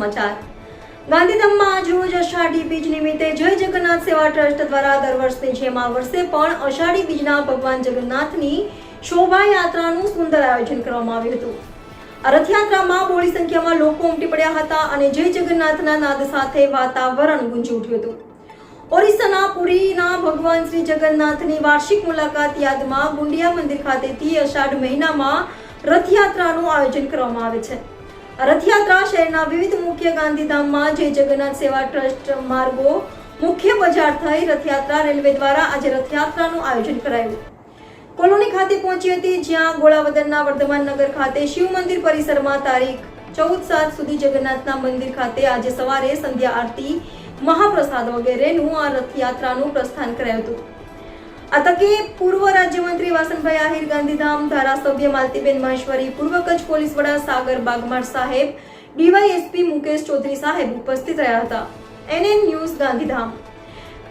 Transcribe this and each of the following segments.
સમાચાર ગાંધીધામમાં આજરોજ અષાઢી બીજ નિમિત્તે જય જગન્નાથ સેવા ટ્રસ્ટ દ્વારા દર વર્ષની જેમ આ વર્ષે પણ અષાઢી બીજના ભગવાન જગન્નાથની શોભાયાત્રાનું સુંદર આયોજન કરવામાં આવ્યું હતું. આ રથયાત્રામાં બહોળી સંખ્યામાં લોકો ઉમટી પડ્યા હતા અને જય જગન્નાથના નાદ સાથે વાતાવરણ ગુંજી ઉઠ્યું હતું. ઓરિસ્સાના પુરીના ભગવાન શ્રી જગન્નાથની વાર્ષિક મુલાકાત યાદમાં ગુંડિયા મંદિર ખાતેથી અષાઢ મહિનામાં રથયાત્રાનું આયોજન કરવામાં આવે છે. રથયાત્રા શહેરના વિવિધ મુખ્ય ગાંધીધામમાં જય જગન્નાથ સેવા ટ્રસ્ટ માર્ગો મુખ્ય બજાર થઈ રથયાત્રા રેલવે દ્વારા આજે રથયાત્રાનું આયોજન કરાયું. કોલોની ખાતે પહોંચી હતી, જ્યાં ગોળાવદરના વર્ધમાન નગર ખાતે શિવ મંદિર પરિસરમાં તારીખ 14/7 સુધી જગન્નાથના મંદિર ખાતે આજે સવારે સંધ્યા આરતી, મહાપ્રસાદ વગેરેનું આ રથયાત્રાનું પ્રસ્થાન કરાયું હતું. આ તકે પૂર્વ રાજ્યમંત્રી વાસણભાઈ આહિર, ગાંધીધામ ધારાસભ્ય માલતીબેન મહેશ્વરી, પૂર્વ કચ્છ પોલીસ વડા સાગર બાગમાર સાહેબ, ડીવાયએસપી મુકેશ ચૌધરી સાહેબ ઉપસ્થિત રહ્યા હતા. NN news Gandhidham.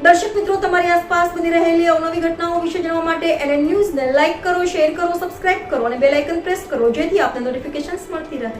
દર્શક મિત્રો, તમારી આસપાસ બની રહેલી અવનવી ઘટનાઓ વિશે જાણવા માટે NN ન્યૂઝને લાઇક કરો, શેર કરો, સબસ્ક્રાઇબ કરો અને બેલ આઇકન પ્રેસ કરો, જેથી આપને નોટિફિકેશન્સ મળતી રહે.